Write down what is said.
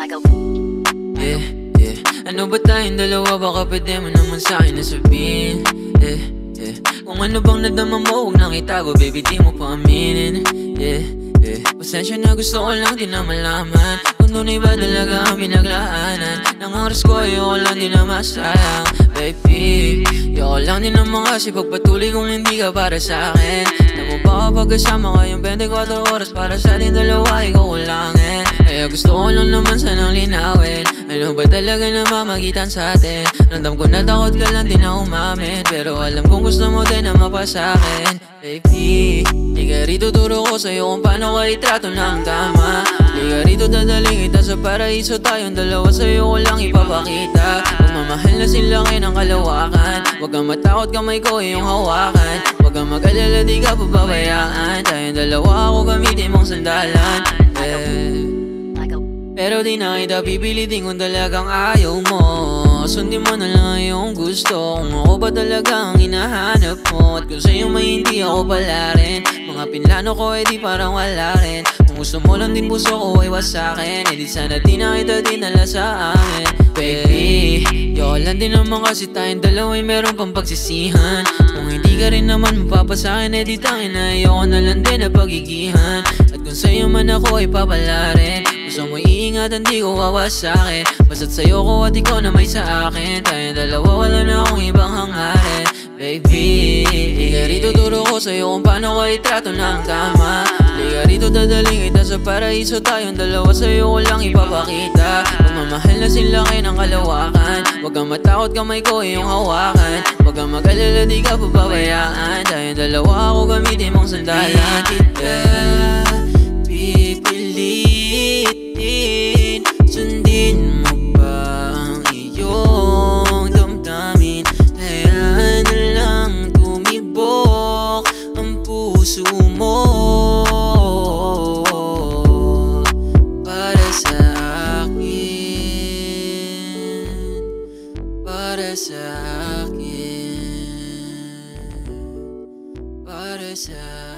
Yeah, yeah. Ano ba tayong dalawa? Baka pwede mo naman sa'kin na sabihin. Yeah, yeah. Kung ano bang nadama mo, huwag nang itago. Baby, di mo pa aminin. Yeah, yeah. Pasensya na, gusto ko lang din na malaman kung tunay ba talaga ang pinaglaanan ng oras ko, ayoko lang din na masayang. Baby, ayoko lang din naman kasi pagpatuloy kung hindi ka para sa'kin. Na mo ba kapag kasama ka yung 24 oras para sa ating dalawa, ikaw ko langin. Kaya gusto ko lang naman sanang linawin, ano ba talaga namamagitan sa atin? Ramdam ko na takot ka lang din na umamin, pero alam kong gusto mo din na mapasakin. Baby, di ka rito, turo ko sa'yo kung paano ka itrato ng tama. Di ka rito, dadaling kita sa paraiso, tayong dalawa sa'yo ko lang ipapakita. Pagmamahal na silangin ang kalawakan, huwag kang matakot, kamay ko iyong hawakan. Huwag kang mag-alala, di ka pababayaan, tayong dalawa ako gamitin mong sandalan. Pero di na kita pipilitin kung talagang ayaw mo. Sundin mo na lang yung gusto, kung ako ba talaga ang hinahanap mo. At kung sa'yo may hindi ako pala rin, mga pinlano ko di parang wala rin. Kung gusto mo lang din puso ko ay wasakin, di sana di na kita dinala sa amin. Baby, ayoko lang din naman kasi tayong dalawa'y meron pang pagsisihan. Kung hindi ka rin naman mapapasakin, di tangin na ayoko na lang din na pagigihan. At kung sa'yo man ako ay papala rin, gusto mo iingatan, di ko wawasakin. Basta't sa'yo ko at ikaw na may sa akin, tayong dalawa wala na akong ibang hangarin. Baby, di ka rito, turo ko sa'yo kung paano ka itrato ng tama. Di ka rito, dadaling kita sa paraiso, tayong dalawa sa'yo ko lang ipapakita. Pagmamahal na silangin ang kalawakan, huwag kang matakot, kamay ko iyong hawakan. Huwag kang mag-alala, di ka pababayaan, tayong dalawa ako gamitin mong sandalan. Kita pipilitin, sundin mo ba ang iyong damdamin? Kaya na lang tumibok ang puso mo para sa akin, para sa akin, para sa akin.